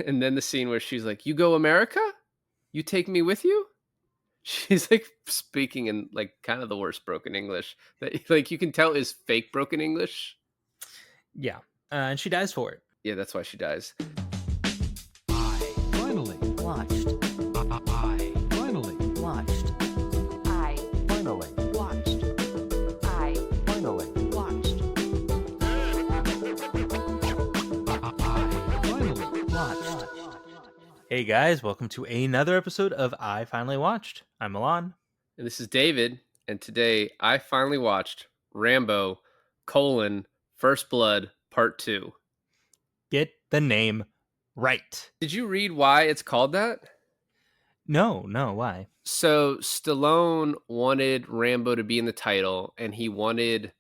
And then the scene where she's like, "You go America? You take me with you?" She's like speaking in like kind of the worst broken English that like you can tell is fake broken English. Yeah, and she dies for it. Yeah, that's why she dies. I finally Watched. I finally Watched. I finally watched. I finally watched. I finally Watched. Hey guys, welcome to another episode of I Finally Watched. I'm Milan. And this is David, and today I finally watched Rambo: First Blood Part 2. Get the name right. Did you read why it's called that? No, why? So Stallone wanted Rambo to be in the title, and he wanted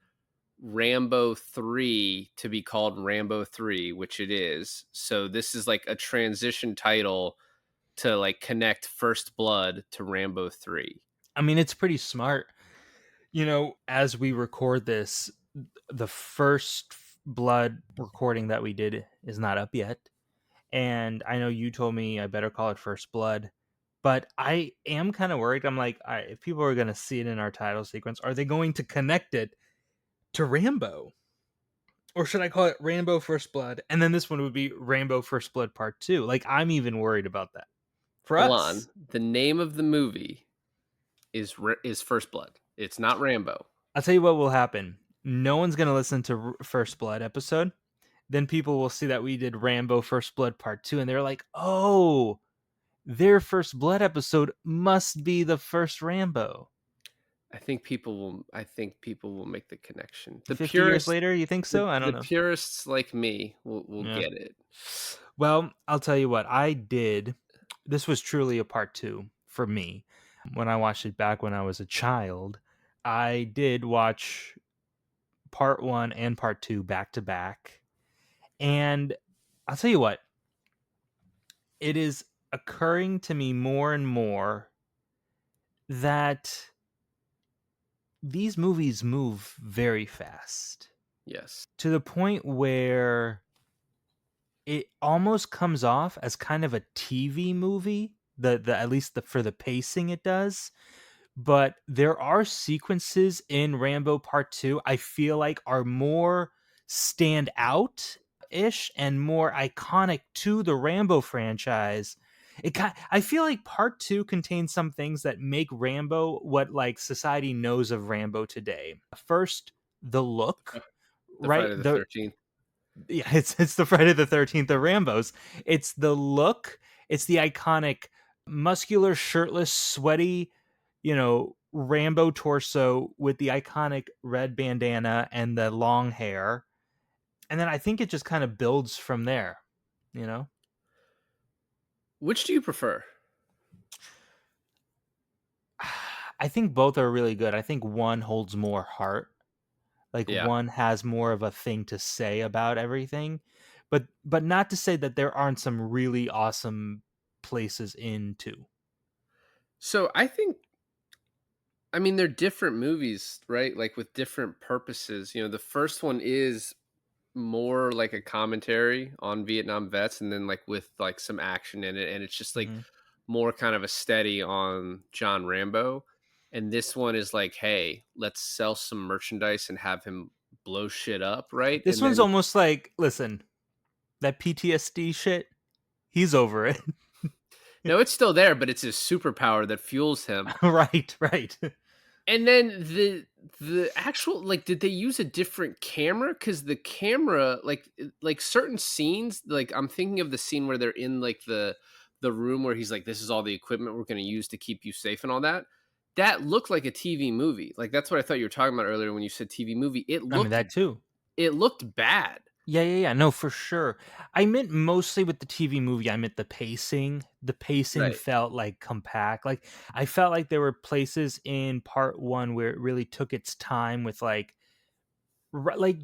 Rambo 3 to be called Rambo 3, which it is. So this is like a transition title to like connect First Blood to Rambo 3. I mean, it's pretty smart. You know, as we record this, the first Blood recording that we did is not up yet. And I know you told me I better call it First Blood. But I am kind of worried. I'm like, all right, if people are going to see it in our title sequence, are they going to connect it to Rambo? Or should I call it Rambo First Blood? And then this one would be Rambo First Blood Part 2. Like, I'm even worried about that. For Hold us. on. The name of the movie is First Blood. It's not Rambo. I'll tell you what will happen. No one's going to listen to First Blood episode. Then people will see that we did Rambo First Blood Part 2. And they're like, oh, their First Blood episode must be the first Rambo. I think people will make the connection. The 50 years purists later, you think so? I don't the know. purists like me will Yeah. get it. Well, I'll tell you what, I did. This was truly a part 2 for me. When I watched it back when I was a child, I did watch part 1 and part 2 back to back. And I'll tell you what, it is occurring to me more and more that these movies move very fast Yes. to the point where it almost comes off as kind of a TV movie. The at least for the pacing it does. But there are sequences in Rambo Part 2 I feel like are more stand out ish and more iconic to the Rambo franchise. I feel like Part 2 contains some things that make Rambo what like society knows of Rambo today. First, the look, The right? Friday the 13th. Yeah, it's the Friday the 13th of Rambos. It's the look, it's the iconic muscular, shirtless, sweaty, Rambo torso with the iconic red bandana and the long hair. And then I think it just kind of builds from there, you know? Which do you prefer? I think both are really good. I think one holds more heart. Like Yeah. one has more of a thing to say about everything. But not to say that there aren't some really awesome places in two. So I mean they're different movies, right? Like with different purposes. The first one is more like a commentary on Vietnam vets and then like with like some action in it, and it's just like Mhm. more kind of a steady on John Rambo. And this one is like, hey, let's sell some merchandise and have him blow shit up, right? This And one's then almost like, listen, that PTSD shit, he's over it. no, it's still there, but it's his superpower that fuels him. Right. And then the actual like, did they use a different camera? Because the camera, like certain scenes, like I'm thinking of the scene where they're in like the room where he's like, "This is all the equipment we're going to use to keep you safe," and all that. That looked like a TV movie. Like that's what I thought you were talking about earlier when you said TV movie. I mean, that too. It looked bad. Yeah. No, for sure. I meant mostly with the TV movie, I meant the pacing. The pacing Right. felt like compact. Like I felt like there were places in part 1 where it really took its time with like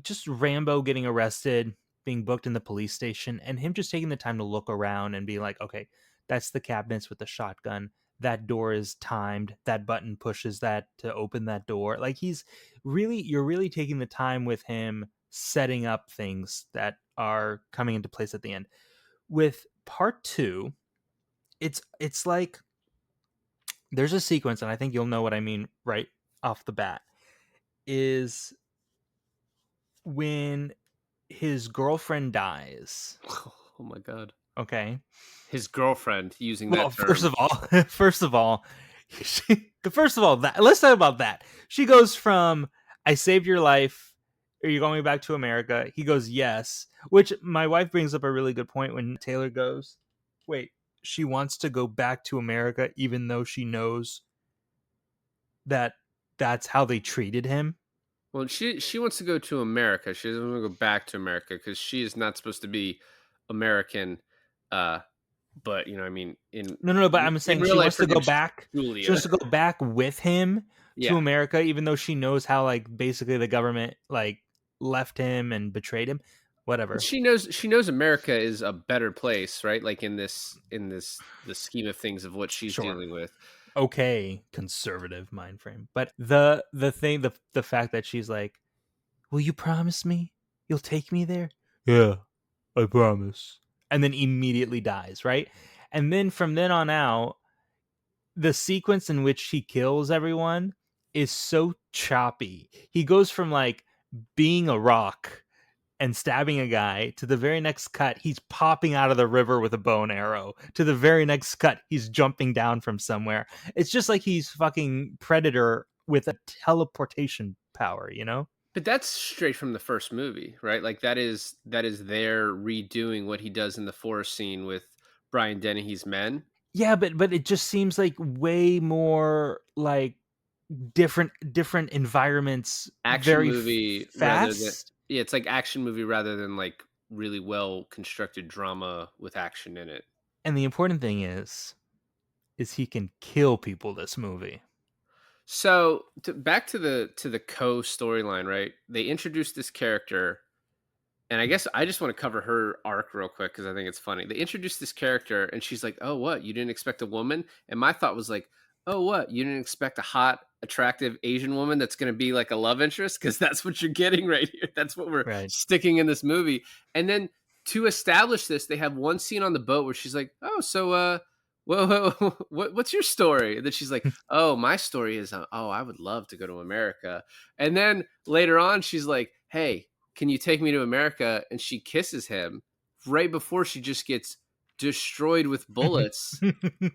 just Rambo getting arrested, being booked in the police station, and him just taking the time to look around and be like, okay, that's the cabinets with the shotgun. That door is timed. That button pushes that to open that door. Like you're really taking the time with him setting up things that are coming into place at the end. With part 2, it's like there's a sequence, and I think you'll know what I mean right off the bat, is when his girlfriend dies. Oh my god. Okay. His girlfriend, using Well, that term. first of all, that let's talk about that. She goes from "I saved your life. Are you going back to America?" He goes, "Yes," which my wife brings up a really good point when Taylor goes, "Wait, she wants to go back to America even though she knows that that's how they treated him." Well, she wants to go to America. She doesn't want to go back to America because she is not supposed to be American. Uh, but I mean, No, no, no, but I'm in saying real she life, wants her to go name's back. She Julia. wants to go back with him to Yeah, America, even though she knows how like basically the government like left him and betrayed him. but Whatever. she knows America is a better place, right? Like in this the scheme of things of what she's Sure. dealing with. Okay, conservative mind frame. But the thing, the fact that she's like, "Will you promise me you'll take me there?" "Yeah, I promise." And then immediately dies, right? And then from then on out, the sequence in which he kills everyone is so choppy. He goes from like being a rock and stabbing a guy to the very next cut he's popping out of the river with a bow and arrow, to the very next cut he's jumping down from somewhere. It's just like he's fucking Predator with a teleportation power, you know? But that's straight from the first movie, right? Like that is their redoing what he does in the forest scene with Brian Dennehy's men. Yeah, but it just seems like way more like different environments Action very movie rather than fast. yeah, it's like action movie rather than like really well constructed drama with action in it. And the important thing is he can kill people this movie. So back to the Co storyline, right? They introduced this character, and I guess I just want to cover her arc real quick because I think it's funny. They introduced this character, and she's like, "Oh, what? You didn't expect a woman?" And my thought was like, "Oh, what? You didn't expect a hot, attractive Asian woman that's going to be like a love interest?" Because that's what you're getting right here. That's what we're Right. sticking in this movie. And then to establish this, they have one scene on the boat where she's like, "Oh, so what's your story?" And then she's like, "Oh, my story is, oh, I would love to go to America." And then later on, she's like, "Hey, can you take me to America?" And she kisses him right before she just gets destroyed with bullets.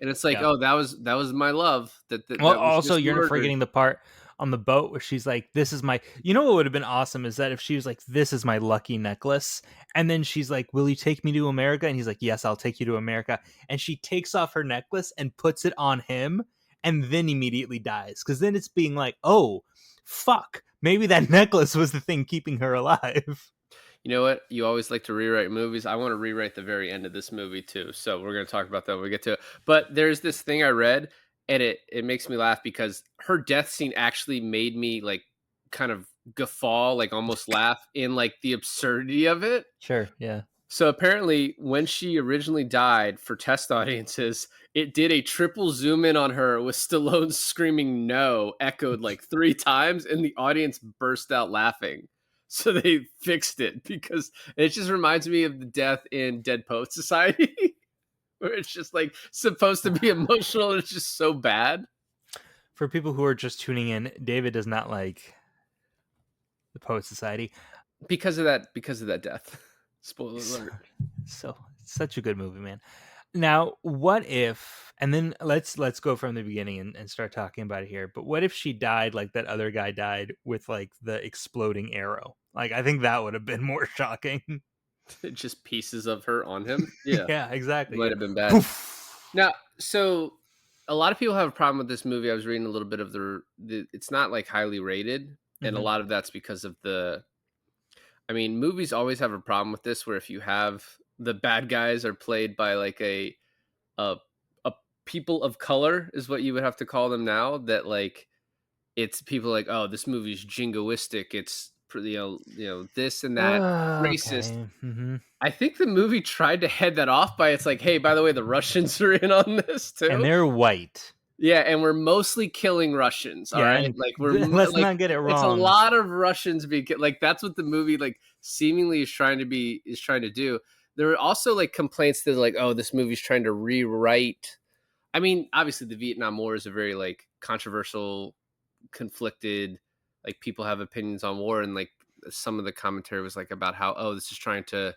And it's like, Yeah. oh, that was my love Well, that was also just you're murdered. forgetting the part on the boat where she's like, "This is my." You know what would have been awesome is that if she was like, "This is my lucky necklace," and then she's like, "Will you take me to America?" And he's like, "Yes, I'll take you to America." And she takes off her necklace and puts it on him, and then immediately dies. Because then it's being like, "Oh, fuck! Maybe that necklace was the thing keeping her alive." You know what? You always like to rewrite movies. I want to rewrite the very end of this movie too. So we're going to talk about that when we get to it. But there's this thing I read, and it makes me laugh because her death scene actually made me like kind of guffaw, like almost laugh in like the absurdity of it. Sure. Yeah. So apparently, when she originally died for test audiences, it did a triple zoom in on her with Stallone screaming "no" echoed like 3 times, and the audience burst out laughing. So they fixed it because it just reminds me of the death in Dead Poet Society, where it's just like supposed to be emotional, and it's just so bad For people who are just tuning in, David does not like the Poet Society. because of that death. Spoiler So, alert. so such a good movie, man. Now, what if, and then let's go from the beginning and start talking about it here. But what if she died like that other guy died with like the exploding arrow? Like I think that would have been more shocking. Just pieces of her on him. Yeah, Yeah, exactly. might Yeah. have been bad. Poof. Now, so a lot of people have a problem with this movie. I was reading a little bit of the it's not like highly rated, and a Mhm. lot of that's because of I mean, movies always have a problem with this where if you have the bad guys are played by like a a people of color is what you would have to call them now, that like it's people like, "Oh, this movie's jingoistic. It's this and that, racist." Okay. Hmm. I think the movie tried to head that off by it's like, "Hey, by the way, the Russians are in on this And too." they're white. Yeah, and we're mostly killing Russians, all Yeah, right? and Like, let's like, not get it it's a wrong. lot of Russians being like, that's what the movie, like, seemingly is trying to do. there were also like complaints that like, oh, this movie's trying to rewrite. I mean, obviously, the Vietnam War is a very like controversial, conflicted. Like people have opinions on war, and like some of the commentary was like about how, oh, this is trying to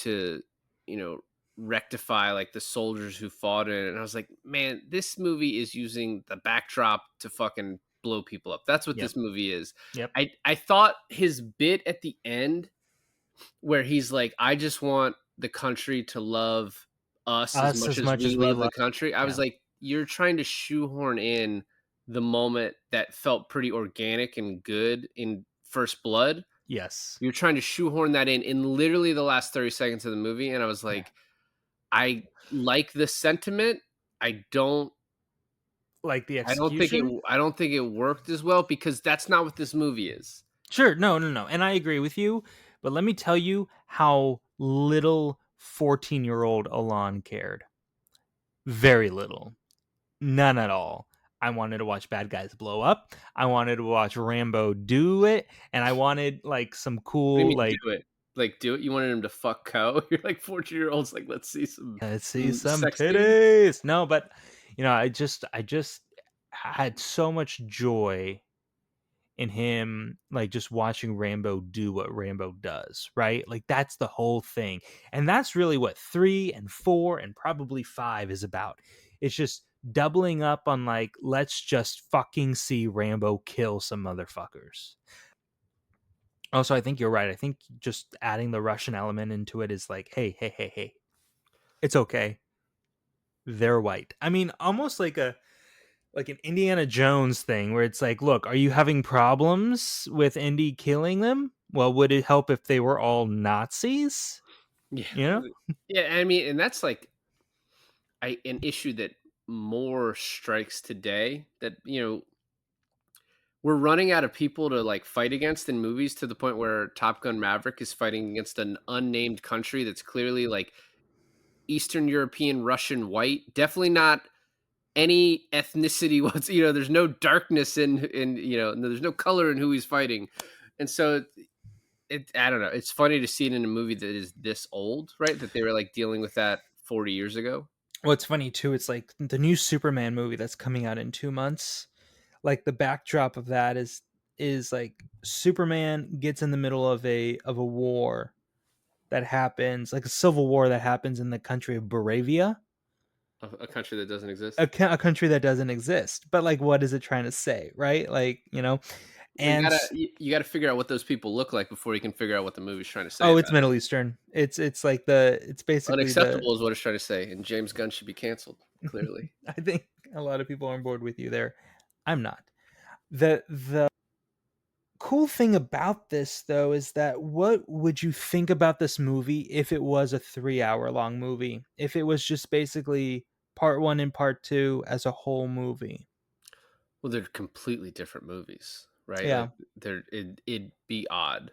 you know rectify like the soldiers who fought in it. And I was like, man, this movie is using the backdrop to fucking blow people up. That's what Yep. this movie is. Yep. I thought his bit at the end where he's like, I just want the country to love us as Us much as as much we as we love the love. country. I was Yeah. like, you're trying to shoehorn in the moment that felt pretty organic and good in First Blood. Yes. You're trying to shoehorn that in literally the last 30 seconds of the movie. And I was Yeah. like, I like the sentiment. I don't Like the I don't think it execution. I don't think it worked as well because that's not what this movie is. Sure. No, no, no. And I agree with you. But let me tell you how little 14-year-old Alon cared. Very little. None at all. I wanted to watch bad guys blow up. I wanted to watch Rambo do it. And I wanted like some What do you cool, mean like, do it? Like do it? You wanted him to fuck cow? You're like 14-year-olds like let's see let's see some some sexting. titties. No, but I just had so much joy in him, like just watching Rambo do what Rambo does, right? Like that's the whole thing. And that's really what 3 and 4 and probably 5 is about. It's just doubling up on like, let's just fucking see Rambo kill some motherfuckers. Also, I think you're right. I think just adding the Russian element into it is like, hey, hey, hey, hey, it's okay. They're white. I mean, almost like an Indiana Jones thing where it's like, look, are you having problems with Indy killing them? Well, would it help if they were all Nazis? Yeah. You know? Yeah, I mean, and that's like an issue that more strikes today that, we're running out of people to like fight against in movies to the point where Top Gun Maverick is fighting against an unnamed country that's clearly like Eastern European, Russian, white. Definitely not any ethnicity what's there's no darkness in there's no color in who he's fighting. And so I don't know, it's funny to see it in a movie that is this old, right? That they were like dealing with that 40 years ago. What's funny too, it's like the new Superman movie that's coming out in 2 months. Like the backdrop of that is like Superman gets in the middle of a war that happens, like a civil war that happens in the country of Boravia, A country that doesn't exist. a country that doesn't exist. But like, what is it trying to say, right? Like, Well, you and gotta you gotta figure out what those people look like before you can figure out what the movie's trying to say oh, it's about it. Middle Eastern. It's like it's basically the. Unacceptable is what it's trying to say, and James Gunn should be canceled, clearly. I think a lot of people are on board with you there. I'm not. The cool thing about this though is that what would you think about this movie if it was a 3-hour long movie? If it was just basically part 1 and part 2 as a whole movie? Well, they're completely different movies, right? Yeah. Like it'd be odd.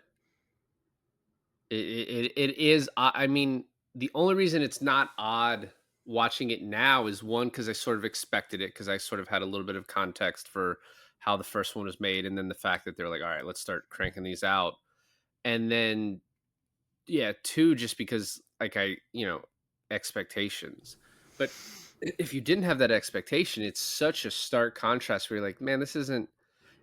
It is. I mean, the only reason it's not odd watching it now is one because I sort of expected it because I sort of had a little bit of context for how the first one was made, and then the fact that they're like, all right, let's start cranking these out, and then yeah, two just because like expectations, but if you didn't have that expectation, it's such a stark contrast where you're like, man, this isn't.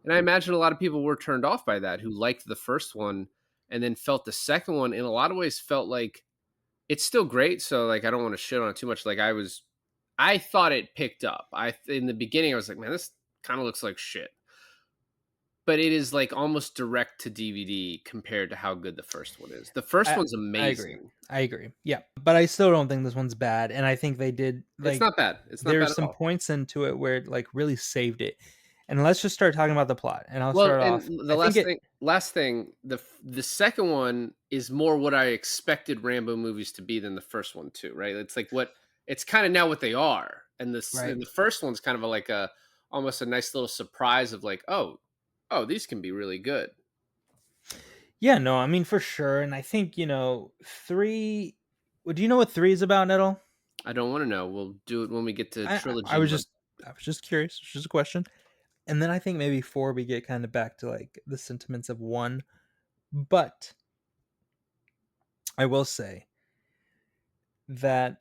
And I imagine a lot of people were turned off by that who liked the first one and then felt the second one in a lot of ways felt like it's still great. So like I don't want to shit on it too much. Like I thought it picked up. In the beginning I was like, man, this kind of looks like shit. But it is like almost direct to DVD compared to how good the first one is. The first I, one's I agree. amazing. I agree. Yeah. But I still don't think this one's bad. And I think they did It's like not bad. It's not bad there's at some all. points into it where it like really saved it. And let's just start talking about the plot. And I'll Well, start and off. the I think it last thing, the second one is more what I expected Rambo movies to be than the first one too, right? It's like it's kind of now what they are, and right. the first one's kind of like a almost a nice little surprise of like, oh, these can be really good. Yeah, no, I mean for sure. And I think, 3 well, do you know what 3 is about, Nettle? I don't want to know. We'll do it when we get to I trilogy. was just curious. It's just a question. And then I think maybe 4 we get kind of back to like the sentiments of 1. But I will say that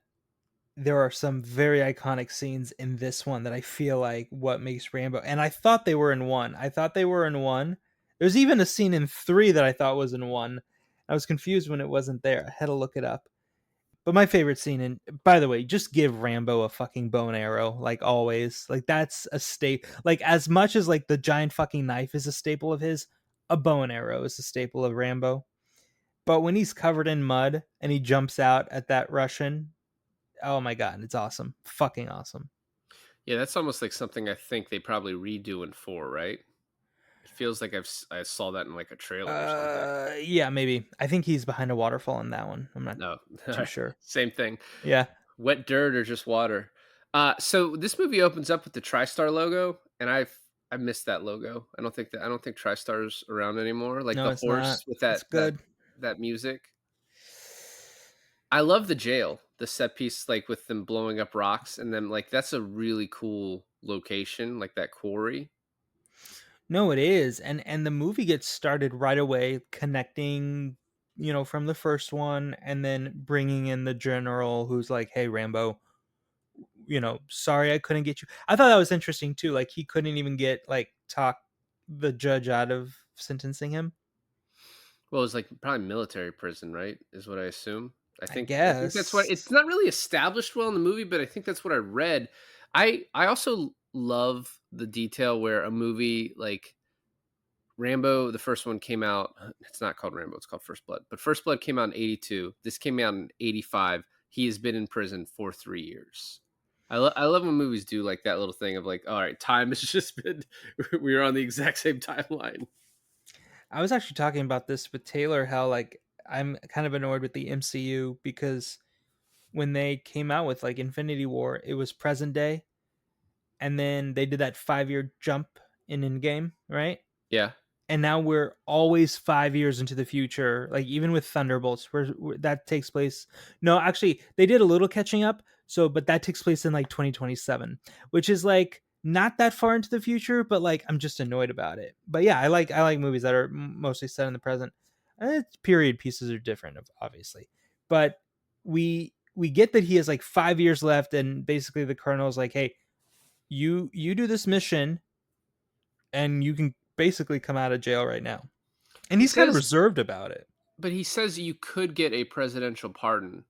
there are some very iconic scenes in this one that I feel like what makes Rambo, and I thought they were in 1. I thought they were in 1. There's even a scene in 3 that I thought was in 1. I was confused when it wasn't there. I had to look it up. But my favorite scene, and by the way, just give Rambo a fucking bow and arrow, like always. Like that's a staple. Like as much as like the giant fucking knife is a staple of his, a bow and arrow is a staple of Rambo. But when he's covered in mud and he jumps out at that Russian, oh my god, it's awesome. Fucking awesome. Yeah, that's almost like something I think they probably redo in 4, right? It feels like I saw that in like a trailer or something. Yeah, maybe. I think he's behind a waterfall in that one. I'm not No, too sure. same thing. Yeah. Wet dirt or just water. So this movie opens up with the TriStar logo, and I missed that logo. I don't think TriStar's around anymore. Like No, the it's not. horse with It's good. that music. I love the jail, the set piece, like with them blowing up rocks, and then like that's a really cool location, like that quarry. No, it is. And the movie gets started right away connecting, from the first one and then bringing in the general who's like, "Hey Rambo, sorry I couldn't get you." I thought that was interesting too. Like he couldn't even get like talk the judge out of sentencing him. Well, it's like probably military prison, right? Is what I assume. I I think that's what it's guess. not really established well in the movie, but I think that's what I read. I also love the detail where a movie like Rambo, the first one came out. It's not called Rambo; it's called First Blood. But First Blood came out in '82. This came out in '85. He has been in prison for 3 years. I love when movies do like that little thing of like, all right, time has just been. We're on the exact same timeline. I was actually talking about this with Taylor how like I'm kind of annoyed with the MCU because when they came out with like Infinity War, it was present day and then they did that 5-year jump in Endgame, right? Yeah, And now we're always 5 years into the future. Like even with Thunderbolts, where that takes place. No, actually, they did a little catching up. So, but that takes place in like 2027, which is like not that far into the future. But like, I'm just annoyed about it. But yeah, I like movies that are mostly set in the present. Period pieces are different, obviously, but we get that he has like 5 years left, and basically the colonel's like, hey, you do this mission and you can basically come out of jail right now. And he he's kind of says, reserved about it. but he says you could get a presidential pardon,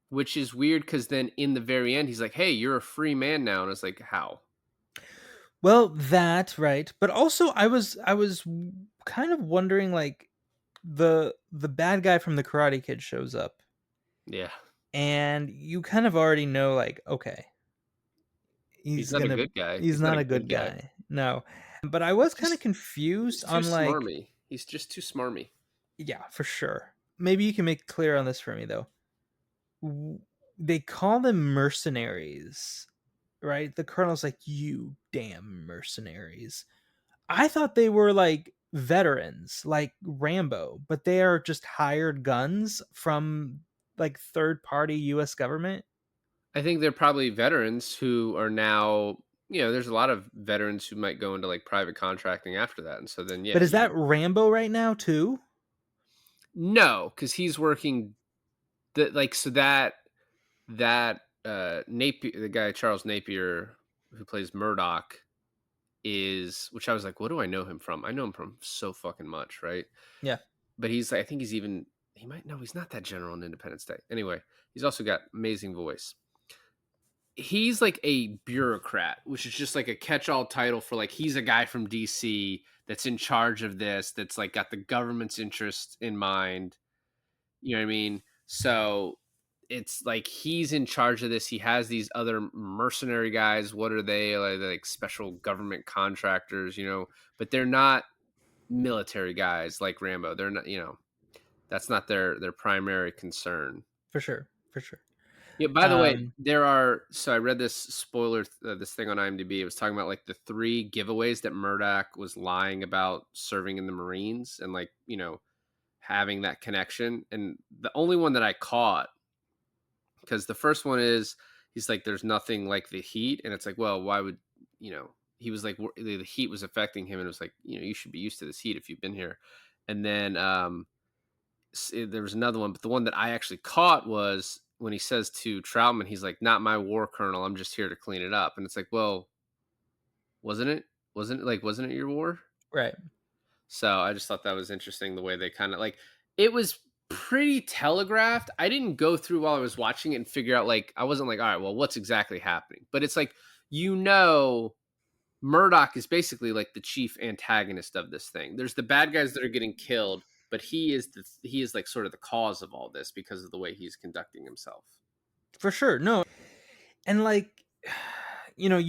which is weird because then in the very end, he's like, "Hey, you're a free man now," and it's like, "How?" Well, that right, but also I was kind of wondering like the bad guy from the Karate Kid shows up, Yeah, and you kind of already know like okay, he's he's not a gonna good guy. he's He's not not a a good good guy. guy. No. But I was kind of He's confused too on like smarmy. He's just too smarmy. yeah, for sure. Maybe you can make it clear on this for me though. They call them mercenaries, right? The colonel's like, "You damn mercenaries." I thought they were like veterans, like Rambo, but they are just hired guns from like third party US government. I think they're probably veterans who are now, there's a lot of veterans who might go into like private contracting after that, and so then yeah, But is you that would Rambo right now too? no, because he's working the like so that Napier, the guy Charles Napier who plays Murdoch is, which I was like, what do I know him from? I know him from so fucking much, right? Yeah, But he's I think he's even he might no, he's not that general in Independence Day. Anyway, he's also got amazing voice. He's like a bureaucrat, which is just like a catch-all title for like he's a guy from DC that's in charge of this, that's like got the government's interest in mind. You know what I mean? So it's like he's in charge of this. He has these other mercenary guys. What are they? Like special government contractors, but they're not military guys like Rambo. They're not, that's not their primary concern. for sure, for sure. Yeah, by the way, Um, so I read this spoiler, this thing on IMDb. It was talking about like the 3 giveaways that Murdoch was lying about serving in the Marines and like, having that connection. And the only one that I caught, because the first one is he's like, there's nothing like the heat. And it's like, well, why would, he was like, the heat was affecting him. And it was like, you should be used to this heat if you've been here. And then there was another one, but the one that I actually caught was when he says to Troutman, he's like, "Not my war colonel. I'm just here to clean it up." And it's like, well, wasn't it? Wasn't it your war? Right. So I just thought that was interesting the way they kind of like it was pretty telegraphed. I didn't go through while I was watching it and figure out like I wasn't like, all right, well, what's exactly happening? But it's like you know Murdoch is basically like the chief antagonist of this thing. There's the bad guys that are getting killed, but he is like sort of the cause of all this because of the way he's conducting himself. For sure. No. And like, you know,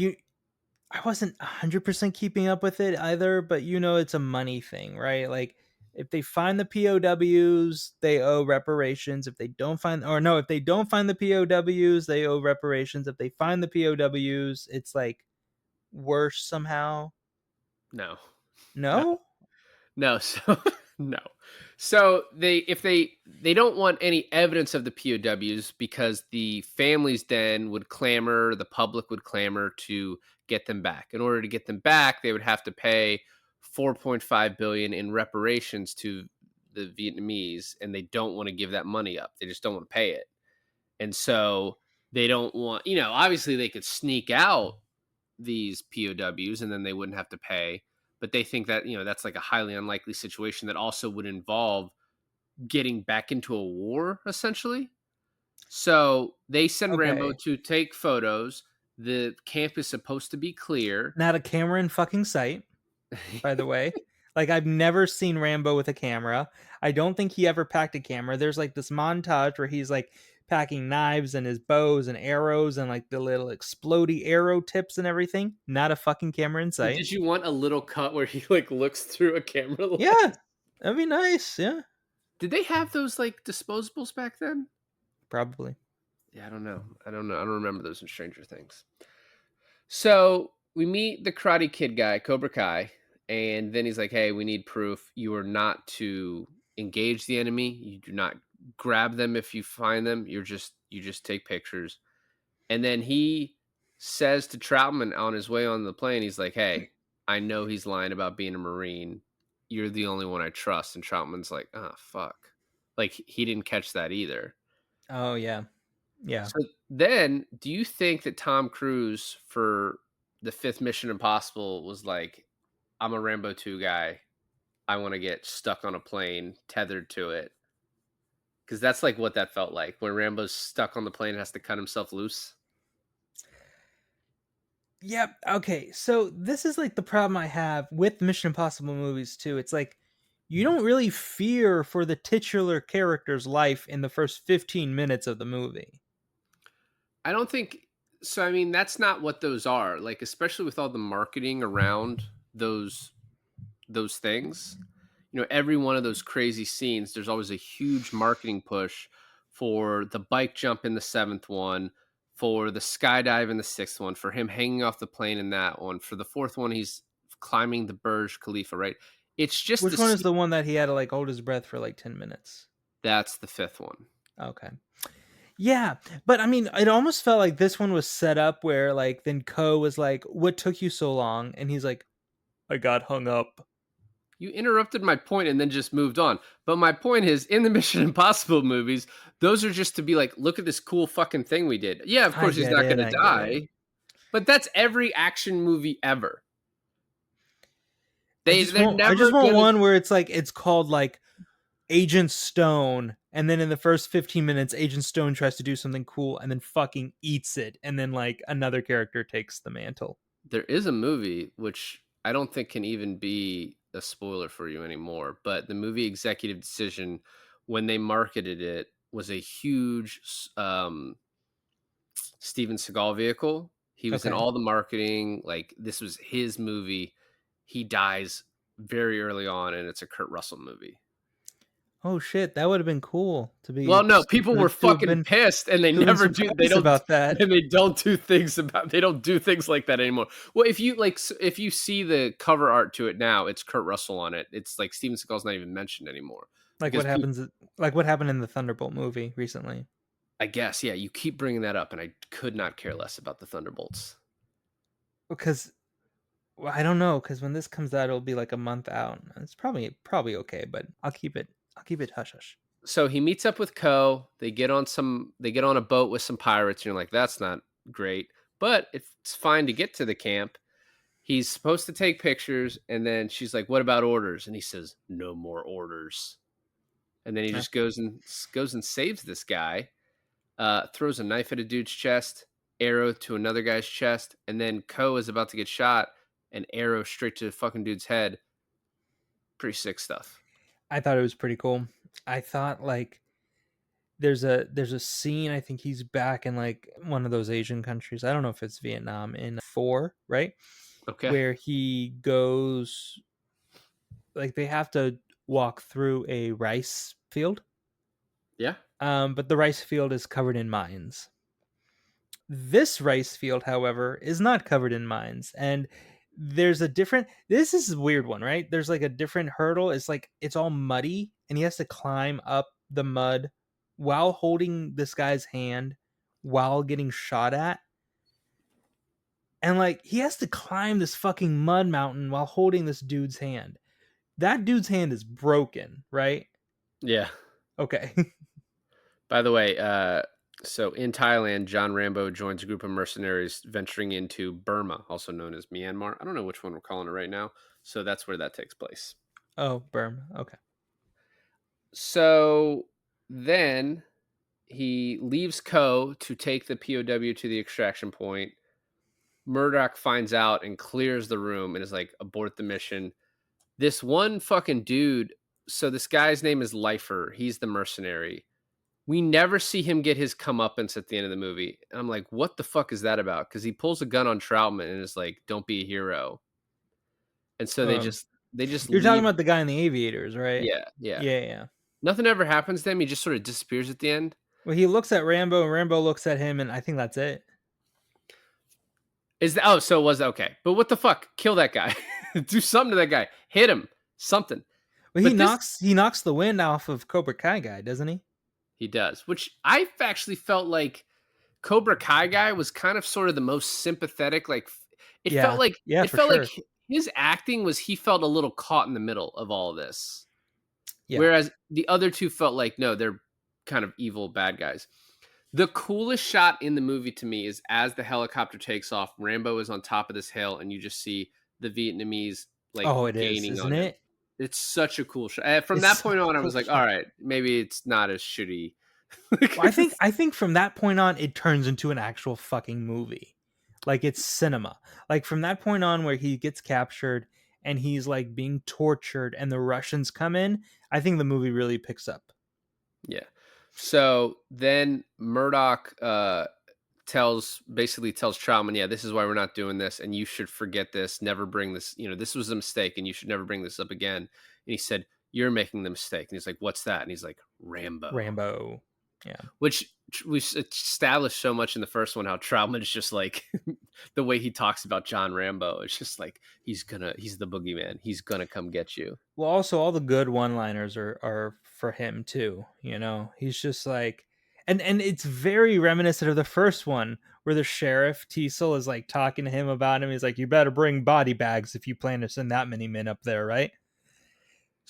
I wasn't 100% keeping up with it either, but it's a money thing, right? Like if they find the POWs, they owe reparations. If they don't find or no, if they don't find the POWs, they owe reparations. If they find the POWs, it's like worse somehow. No. No. No? No, so no. So they don't want any evidence of the POWs because the families then would clamor, the public would clamor to get them back. In order to get them back, they would have to pay 4.5 billion in reparations to the Vietnamese, and they don't want to give that money up. They just don't want to pay it. And so they don't want, obviously they could sneak out these POWs and then they wouldn't have to pay. But they think that, that's like a highly unlikely situation that also would involve getting back into a war, essentially. So they send Rambo Okay. to take photos. The camp is supposed to be clear. Not a camera in fucking sight, by the way. Like I've never seen Rambo with a camera. I don't think he ever packed a camera. There's like this montage where he's like packing knives and his bows and arrows and like the little explodey arrow tips and everything. Not a fucking camera in sight. Did you want a little cut where he like looks through a camera lens? Yeah, that'd be nice. Yeah, Did they have those like disposables back then? probably. Yeah, I don't know. I don't remember those in Stranger Things. So we meet the Karate Kid guy, Cobra Kai, and then he's like, "Hey, we need proof. You are not to engage the enemy. You do not grab them if you find them. You just take pictures." And then he says to Troutman on his way on the plane, he's like, "Hey, I know he's lying about being a Marine. You're the only one I trust." And Troutman's like, "Oh fuck," like he didn't catch that either. Oh yeah, yeah. So then, do you think that Tom Cruise for the fifth Mission Impossible was like, I'm a Rambo 2 guy. I want to get stuck on a plane, tethered to it? Because that's like what that felt like when Rambo's stuck on the plane and has to cut himself loose. Yep. Okay. So this is like the problem I have with Mission Impossible movies too. It's like you don't really fear for the titular character's life in the first 15 minutes of the movie. I don't think so. I mean, that's not what those are. Like, especially with all the marketing around those things. Every one of those crazy scenes, there's always a huge marketing push for the bike jump in the seventh one, for the skydive in the sixth one, for him hanging off the plane in that one. For the fourth one, he's climbing the Burj Khalifa, right? It's just Which one is the one that he had to like hold his breath for like 10 minutes? That's the fifth one. Okay. Yeah, but I mean, it almost felt like this one was set up where like then Ko was like, "What took you so long?" And he's like, "I got hung up." You interrupted my point and then just moved on. But my point is, in the Mission Impossible movies, those are just to be like, look at this cool fucking thing we did. Yeah, of course he's not going to die. But that's every action movie ever. I just want one where it's like it's called like Agent Stone, and then in the first 15 minutes, Agent Stone tries to do something cool and then fucking eats it, and then like another character takes the mantle. There is a movie which I don't think can even be a spoiler for you anymore, but the movie Executive Decision, when they marketed it, was a huge Steven Seagal vehicle. He was in all the marketing. Like, this was his movie. He dies very early on, and it's a Kurt Russell movie. Oh shit, that would have been cool to be. Well, no, people were fucking pissed, and they never do. They don't about that, and they don't do things about. They don't do things like that anymore. Well, if you see the cover art to it now, it's Kurt Russell on it. It's like Steven Seagal's not even mentioned anymore. Like what happens? Like what happened in the Thunderbolt movie recently? I guess, yeah. You keep bringing that up, and I could not care less about the Thunderbolts. Because I don't know. Because when this comes out, it'll be like a month out. It's probably okay, but I'll keep it hush hush. So he meets up with Ko. They get on a boat with some pirates, and you're like, that's not great. But it's fine to get to the camp. He's supposed to take pictures, and then she's like, "What about orders?" And he says, "No more orders." And then he Yeah. just goes and saves this guy. Throws a knife at a dude's chest, arrow to another guy's chest, and then Ko is about to get shot, an arrow straight to the fucking dude's head. Pretty sick stuff. I thought it was pretty cool. I thought like there's a scene, I think he's back in like one of those Asian countries. I don't know if it's Vietnam in 4, right? Okay. Where he goes, like they have to walk through a rice field. Yeah. But the rice field is covered in mines. This rice field, however, is not covered in mines, and there's a different. This is a weird one, right? There's like a different hurdle. It's like it's all muddy, and he has to climb up the mud while holding this guy's hand while getting shot at. And like he has to climb this fucking mud mountain while holding this dude's hand. That dude's hand is broken, right? Yeah. Okay. By the way, so in Thailand, John Rambo joins a group of mercenaries venturing into Burma, also known as Myanmar. I don't know which one we're calling it right now. So that's where that takes place. Oh, Burma. Okay. So then he leaves Ko to take the POW to the extraction point. Murdoch finds out and clears the room and is like, abort the mission. This one fucking dude. So this guy's name is Lifer. He's the mercenary. We never see him get his comeuppance at the end of the movie. And I'm like, what the fuck is that about? Because he pulls a gun on Troutman and is like, don't be a hero. And so Um, they just you're talking leave. about the guy in the aviators, right? Yeah, yeah. Yeah, yeah. Nothing ever happens to him. He just sort of disappears at the end. Well, he looks at Rambo, and Rambo looks at him, and I think that's it. Is that, oh, so it was okay. But what the fuck? Kill that guy. Do something to that guy. Hit him. Something. Well, But this he knocks the wind off of Cobra Kai guy, doesn't he? he does, which I've actually felt like Cobra Kai guy was kind of sort of the most sympathetic. Like Yeah, yeah, it for felt like sure. his acting was he felt a little caught in the middle of all of this. Yeah. Whereas the other two felt like no, they're kind of evil bad guys. The coolest shot in the movie to me is as the helicopter takes off, Rambo is on top of this hill, and you just see the Vietnamese like Oh, it is, gaining isn't on him. it? It's such a cool shot. From It's that such point a on, I cool was like, all shot. right, maybe it's not as shitty. Well, I think from that point on, it turns into an actual fucking movie. Like it's cinema. Like from that point on, where he gets captured and he's like being tortured, and the Russians come in, I think the movie really picks up. Yeah. So then Murdoch basically tells Troutman, yeah, this is why we're not doing this, and you should forget this. Never bring this. This was a mistake, and you should never bring this up again. And he said, "You're making the mistake." And he's like, "What's that?" And he's like, "Rambo." Rambo. Yeah. Which we established so much in the first one how Troutman is just like the way he talks about John Rambo. It's just like he's the boogeyman. He's gonna come get you. Well, also all the good one-liners are for him too. He's just like, and it's very reminiscent of the first one where the sheriff Teasel is like talking to him about him. He's like, "You better bring body bags if you plan to send that many men up there, right?"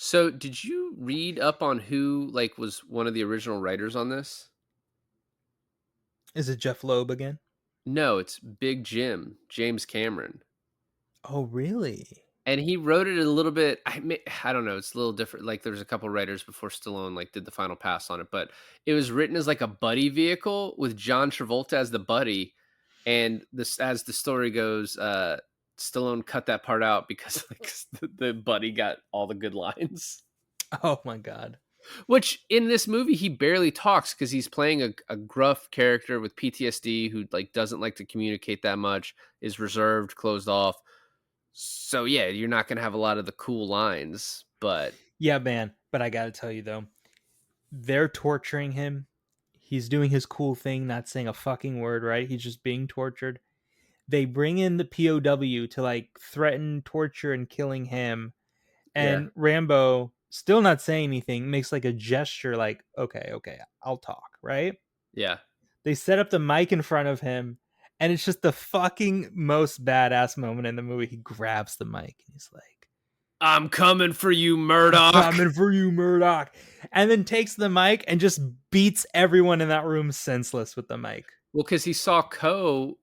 So, did you read up on who like was one of the original writers on this? Is it Jeff Loeb again? No, it's Big Jim, James Cameron. Oh, really? And he wrote it a little bit. I don't know. It's a little different. Like there's a couple writers before Stallone like did the final pass on it, but it was written as like a buddy vehicle with John Travolta as the buddy. And this, as the story goes, Stallone cut that part out because like the buddy got all the good lines. Oh my god. Which in this movie he barely talks because he's playing a gruff character with PTSD who like doesn't like to communicate that much, is reserved, closed off. So yeah, you're not gonna have a lot of the cool lines, but Yeah, man. But I gotta tell you though, they're torturing him. He's doing his cool thing, not saying a fucking word, right? He's just being tortured. They bring in the POW to like threaten torture and killing him. yeah, And Rambo, still not saying anything, makes like a gesture like, okay, I'll talk, right? yeah. They set up the mic in front of him, and it's just the fucking most badass moment in the movie. He grabs the mic and he's like, I'm coming for you, Murdoch. Coming for you, Murdoch. And then takes the mic and just beats everyone in that room senseless with the mic. Well, because he saw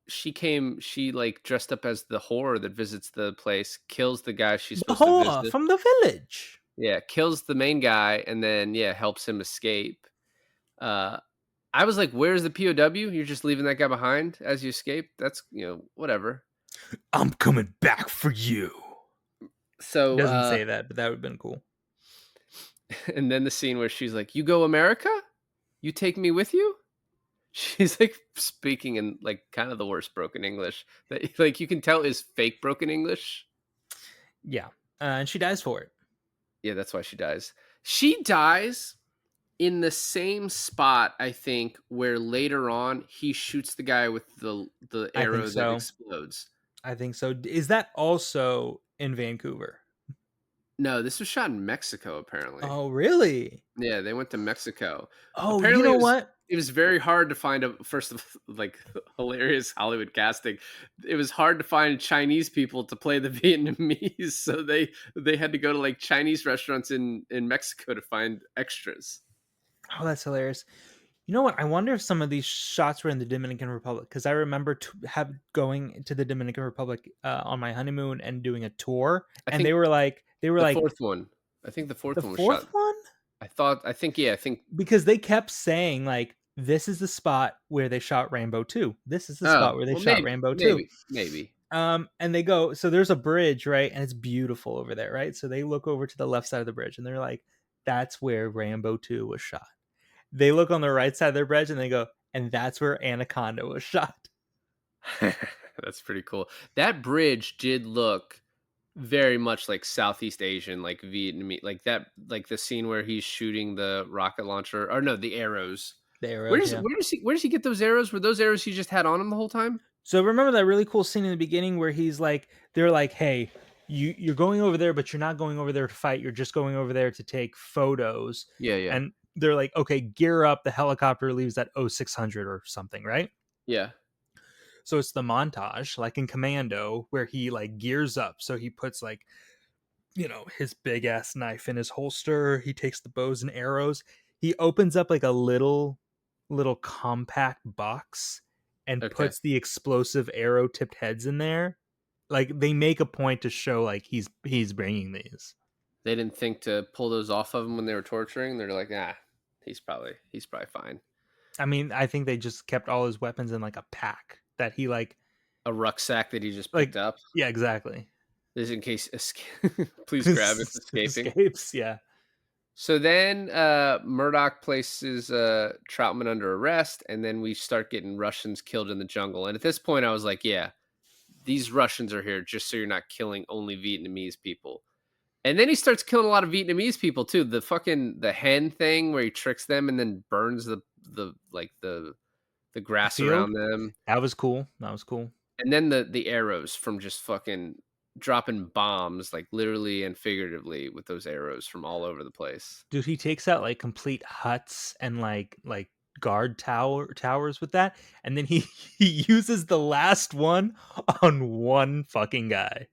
she like dressed up as the whore that visits the place, kills the guy she's The supposed to whore visit. from the village. Yeah, kills the main guy, and then helps him escape. I was like, "Where's the POW? You're just leaving that guy behind as you escape? That's whatever." I'm coming back for you. So Doesn't say that, but that would have been cool. and then the scene where she's like, "You go America? You take me with you?" She's like speaking in like kind of the worst broken English that like you can tell is fake broken English. Yeah. And she dies for it. Yeah, that's why she dies. She dies in the same spot, I think, where later on he shoots the guy with the I think arrow that so. explodes. I think so. Is that also in Vancouver? No, this was shot in Mexico, apparently. Oh, really? Yeah, they went to Mexico. Oh, you Apparently, know what? it was very hard to find a first of like hilarious Hollywood casting. It was hard to find Chinese people to play the Vietnamese, so they had to go to like Chinese restaurants in Mexico to find extras. Oh, that's hilarious. You know what? I wonder if some of these shots were in the Dominican Republic because I remember going to the Dominican Republic on my honeymoon and doing a tour, I and think they were like the fourth one. I think the the fourth one was fourth shot. one I think because they kept saying like this is the spot where they shot Rambo 2. This is the Oh, spot where they well, shot Rambo 2. maybe. And they go, so there's a bridge, right? And it's beautiful over there, right? So they look over to the left side of the bridge and they're like, that's where Rambo 2 was shot. They look on the right side of their bridge and they go, and that's where Anaconda was shot. That's pretty cool. That bridge did look very much like Southeast Asian, like Vietnamese, like that, like the scene where he's shooting the rocket launcher, or no, the arrows. The arrows, yeah. Where does he get those arrows? Were those arrows he just had on him the whole time? So remember that really cool scene in the beginning where he's like, they're like, hey, you're going over there, but you're not going over there to fight. You're just going over there to take photos. Yeah. And they're like, okay, gear up. The helicopter leaves at 0600 or something, right? Yeah. So it's the montage, like in Commando, where he like gears up. So he puts like, his big ass knife in his holster. He takes the bows and arrows. He opens up like a little compact box and Okay. puts the explosive arrow tipped heads in there. Like they make a point to show like he's bringing these. They didn't think to pull those off of him when they were torturing. They're like, he's probably fine. I mean, I think they just kept all his weapons in like a pack that he like A rucksack that he just like picked up. yeah, exactly. This is in case please grab it escaping. Escapes, yeah. So then Murdoch places Troutman under arrest, and then we start getting Russians killed in the jungle. And at this point, I was like, yeah, these Russians are here just so you're not killing only Vietnamese people. And then he starts killing a lot of Vietnamese people too. The hen thing where he tricks them and then burns the grass Field? around them. That was cool. And then the arrows from just fucking dropping bombs, like literally and figuratively, with those arrows from all over the place. Dude, he takes out like complete huts and like guard towers with that, and then he he uses the last one on one fucking guy.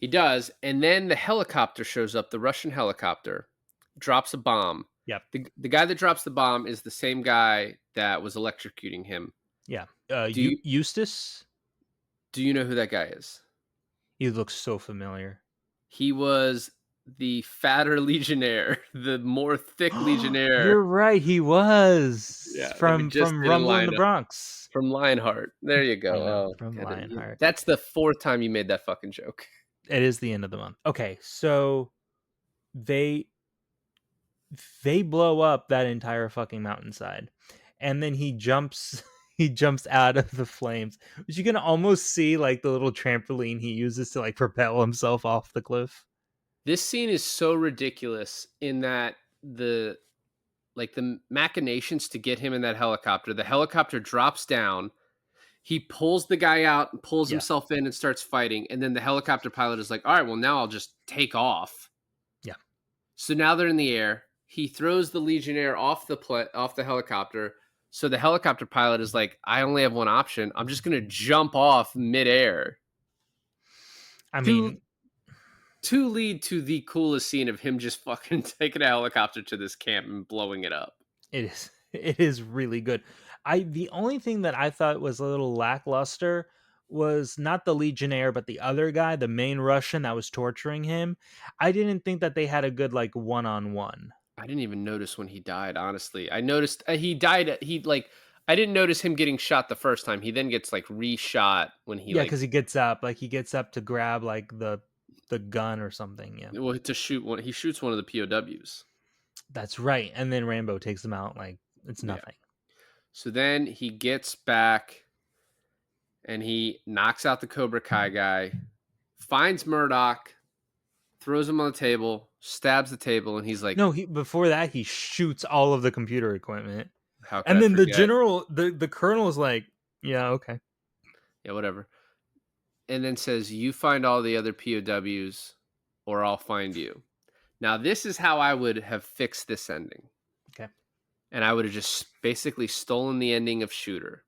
He does, and then the helicopter shows up, the Russian helicopter, drops a bomb. Yep. The guy that drops the bomb is the same guy that was electrocuting him. Yeah. Eustace? Do you know who that guy is? He looks so familiar. He was the fatter Legionnaire, the more thick Legionnaire. You're right, he was. Yeah, From Rumble in the Bronx. From Lionheart. There you go. Oh, from Lionheart. That's the fourth time you made that fucking joke. It is the end of the month. Okay, so they blow up that entire fucking mountainside, and then he jumps out of the flames, which you can almost see like the little trampoline he uses to like propel himself off the cliff. This scene is so ridiculous in that the machinations to get him in that helicopter. The helicopter drops down. He pulls the guy out and pulls himself in and starts fighting. And then the helicopter pilot is like, all right, well, now I'll just take off. Yeah. So now they're in the air. He throws the Legionnaire off the helicopter. So the helicopter pilot is like, I only have one option. I'm just going to jump off midair. I mean, to lead to the coolest scene of him just fucking taking a helicopter to this camp and blowing it up. It is it is really good. The only thing that I thought was a little lackluster was not the Legionnaire, but the other guy, the main Russian that was torturing him. I didn't think that they had a good like one-on-one. I didn't even notice when he died, honestly. I noticed he died. I didn't notice him getting shot the first time. He then gets like reshot when he Yeah, like because he gets up to grab like the gun or something. Yeah, well, to shoot one. He shoots one of the POWs. that's right. And then Rambo takes him out like it's Yeah. nothing. So then he gets back and he knocks out the Cobra Kai guy, finds Murdoch, throws him on the table, stabs the table, and he's like, No, he before that he shoots all of the computer equipment. "How could And I then the forget?" general, the colonel is like, "Yeah, okay." Yeah, whatever. And then says, "You find all the other POWs, or I'll find you." Now, this is how I would have fixed this ending. Okay. And I would have just basically stolen the ending of Shooter,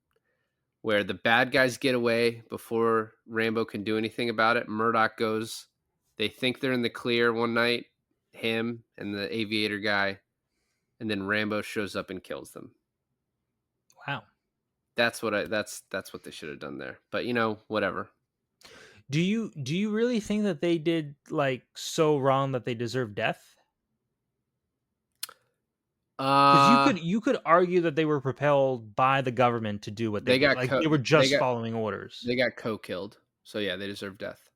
where the bad guys get away before Rambo can do anything about it. Murdoch goes, they think they're in the clear one night, him and the aviator guy, and then Rambo shows up and kills them. Wow. That's what they should have done there. But whatever. Do you really think that they did like so wrong that they deserve death? Because Uh you could argue that they were propelled by the government to do what they they did. got Like co- they were they just got following orders. they got killed. So yeah, they deserve death.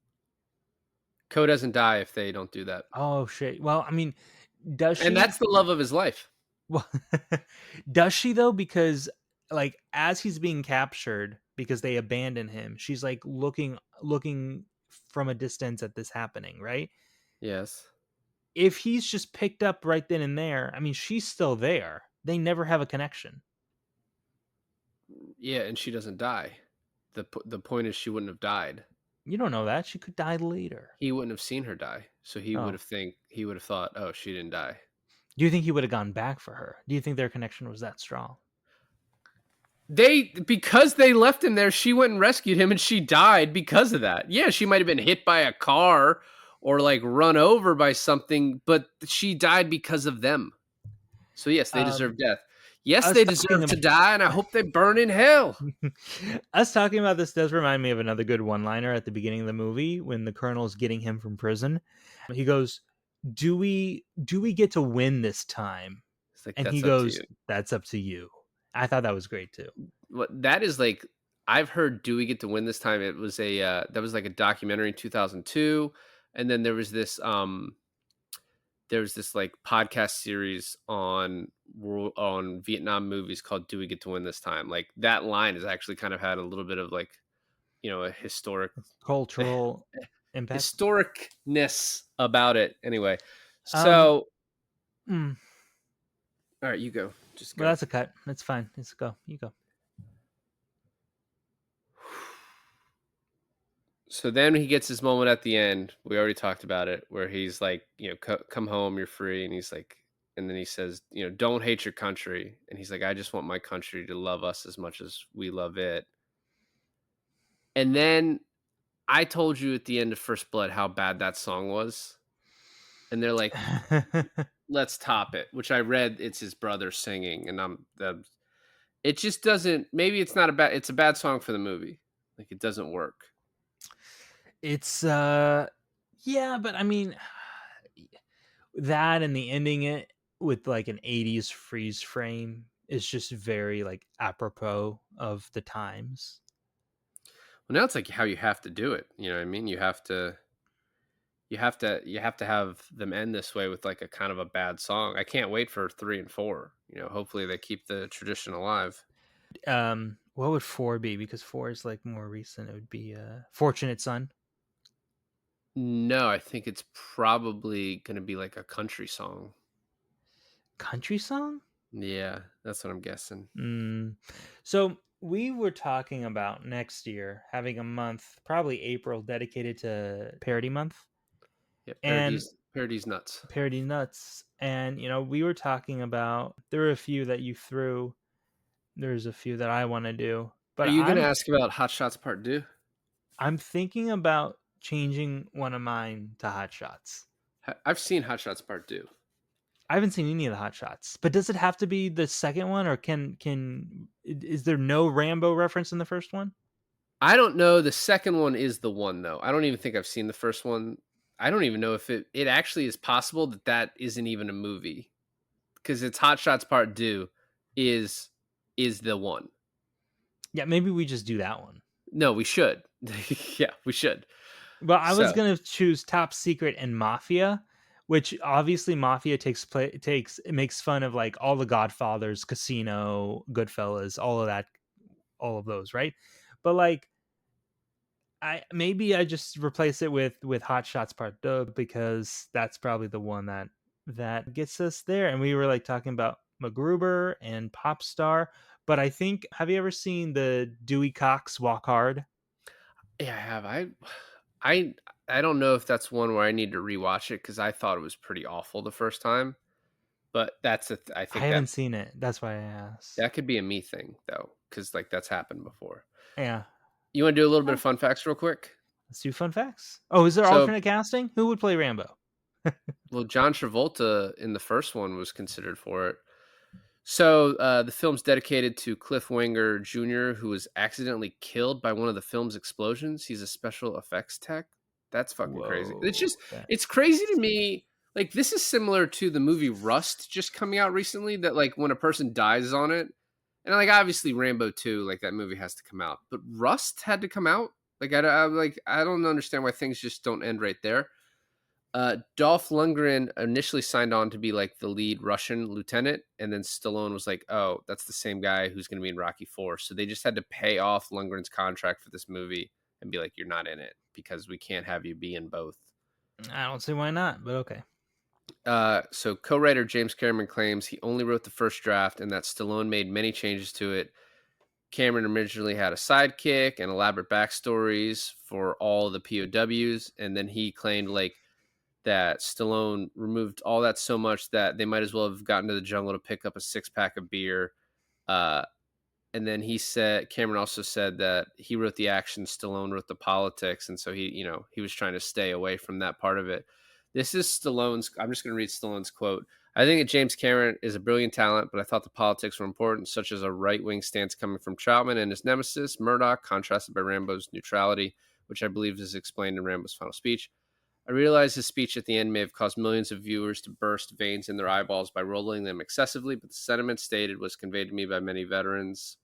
Co doesn't die if they don't do that. Oh shit. Well, I mean, does And she? that's the love of his life. Well, does she though? Because like as he's being captured, because they abandon him, she's like looking from a distance at this happening, right? Yes. If he's just picked up right then and there, I mean, she's still there. They never have a connection. Yeah, and she doesn't die. The point is she wouldn't have died. You don't know that. She could die later. He wouldn't have seen her die. So he would Oh. have thought, "Oh, she didn't die." Do you think he would have gone back for her? Do you think their connection was that strong? Because they left him there, she went and rescued him and she died because of that. Yeah, she might have been hit by a car or like run over by something, but she died because of them. So yes, they deserve death. Yes, us they talking deserve to die, and I hope they burn in hell. Us talking about this does remind me of another good one-liner at the beginning of the movie when the colonel's getting him from prison. He goes, "Do we get to win this time?" It's like And he that's up to goes, you. "That's up to you." I thought that was great too. What that is like, I've heard "Do We Get to Win This Time?" It was that was like a documentary in 2002, and then there was this like podcast series on Vietnam movies called "Do We Get to Win This Time?" Like that line has actually kind of had a little bit of like a Cultural impact. historicness about it. Anyway, Um, so mm, all right, you go. Just well, go. that's a cut. That's fine. Let's go. You go. So then he gets his moment at the end. We already talked about it, where he's like, come home, you're free. And he's like, and then he says, don't hate your country. And he's like, I just want my country to love us as much as we love it. And then I told you at the end of First Blood how bad that song was. And they're like, let's top it, which I read it's his brother singing. And it just doesn't, maybe it's it's a bad song for the movie. Like it doesn't work. It's yeah, but I mean that and the ending it with like an 80s freeze frame is just very like apropos of the times. Well, now it's like how you have to do it. You know what I mean? You have to have them end this way with like a kind of a bad song. I can't wait for 3 and 4. Hopefully they keep the tradition alive. What would 4 be? Because 4 is like more recent. It would be Fortunate Son. No, I think it's probably going to be like a country song. Country song? Yeah, that's what I'm guessing. So we were talking about next year having a month, probably April, dedicated to Parody Month. Yeah, And parody's nuts. Parody Nuts. And, we were talking about, there were a few that you threw. There's a few that I want to do. But Are you going to ask about Hot Shots Part 2? I'm thinking about changing one of mine to Hot Shots. I've seen Hot Shots Part 2. I haven't seen any of the Hot Shots, but does it have to be the second one, or is there no Rambo reference in the first one? I don't know. The second one is the one, though. I don't even think I've seen the first one. I don't even know if it actually is possible that isn't even a movie, because it's Hot Shots Part 2 is the one. Yeah, maybe we just do that one. No, we should. Yeah, we should. Well, I was So- gonna choose Top Secret and Mafia, which obviously Mafia it makes fun of like all the Godfathers, Casino, Goodfellas, all of those, right? But like, I just replace it with Hot Shots Part 2 because that's probably the one that gets us there. And we were like talking about MacGruber and Pop Star, but I think, have you ever seen the Dewey Cox Walk Hard? Yeah, I have. I don't know if that's one where I need to rewatch it because I thought it was pretty awful the first time. But that's I I think haven't seen it. That's why I asked. that could be a me thing though, because like that's happened before. Yeah. You want to do a little bit of fun facts real quick? Let's do fun facts. Oh, is there So- alternate casting? Who would play Rambo? Well, John Travolta in the first one was considered for it. So the film's dedicated to Cliff Wenger Jr., who was accidentally killed by one of the film's explosions. He's a special effects tech. That's fucking crazy. It's crazy to me. Like, this is similar to the movie Rust just coming out recently, that like when a person dies on it, and like obviously Rambo 2, like that movie has to come out, but Rust had to come out. Like I don't understand why things just don't end right there. Dolph Lundgren initially signed on to be like the lead Russian lieutenant, and then Stallone was like, "Oh, that's the same guy who's going to be in Rocky 4." So they just had to pay off Lundgren's contract for this movie and be like, "You're not in it because we can't have you be in both." I don't see why not, but okay. So co-writer James Cameron claims he only wrote the first draft and that Stallone made many changes to it. Cameron originally had a sidekick and elaborate backstories for all the POWs, and then he claimed like that Stallone removed all that so much that they might as well have gotten to the jungle to pick up a 6-pack of beer. And then Cameron also said that he wrote the action, Stallone wrote the politics, and so he was trying to stay away from that part of it. This is Stallone's. I'm just going to read Stallone's quote. "I think that James Cameron is a brilliant talent, but I thought the politics were important, such as a right-wing stance coming from Troutman and his nemesis, Murdoch, contrasted by Rambo's neutrality, which I believe is explained in Rambo's final speech. I realize his speech at the end may have caused millions of viewers to burst veins in their eyeballs by rolling them excessively, but the sentiment stated was conveyed to me by many veterans."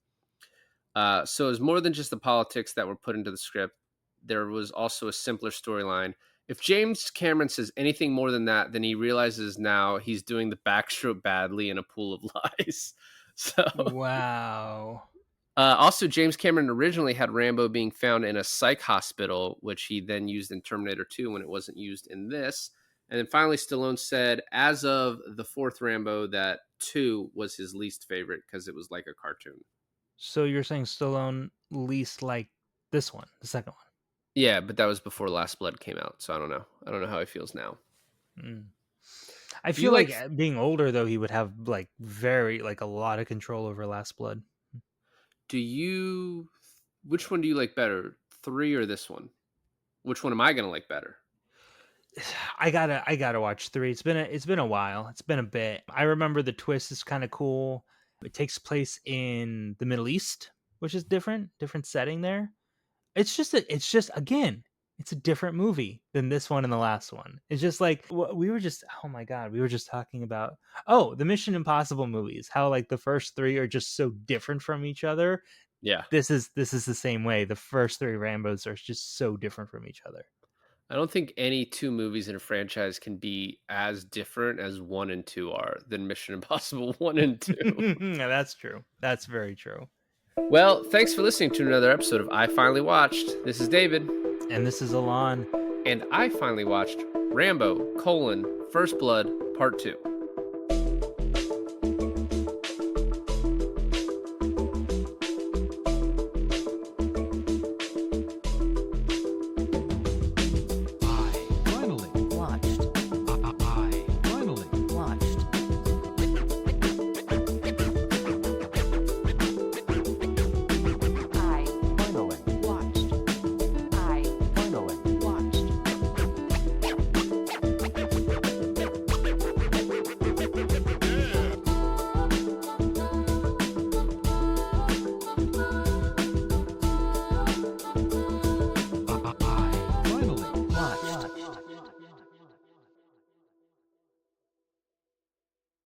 So it was more than just the politics that were put into the script. There was also a simpler storyline. If James Cameron says anything more than that, then he realizes now he's doing the backstroke badly in a pool of lies. So Wow. Also, James Cameron originally had Rambo being found in a psych hospital, which he then used in Terminator 2 when it wasn't used in this. And then finally, Stallone said, as of the fourth Rambo, that 2 was his least favorite because it was like a cartoon. So you're saying Stallone least like this one, the second one? Yeah, but that was before Last Blood came out, so I don't know. I don't know how he feels now. I Do you feel like like- being older though, he would have like a lot of control over Last Blood. Which one do you like better, 3 or this one? Which one am I gonna like better? I gotta watch 3. It's been a while. It's been a bit. I remember the twist is kind of cool. It takes place in the Middle East, which is different setting there. It's just again, it's a different movie than this one and the last one. It's just like we were just talking about the Mission Impossible movies, how like the first 3 are just so different from each other. Yeah. This is the same way. The first 3 Rambos are just so different from each other. I don't think any 2 movies in a franchise can be as different as 1 and 2 are than Mission Impossible 1 and 2. Yeah, that's true. That's very true. Well, thanks for listening to another episode of I Finally Watched. This is David. And this is Alon. And I finally watched Rambo, First Blood, Part 2.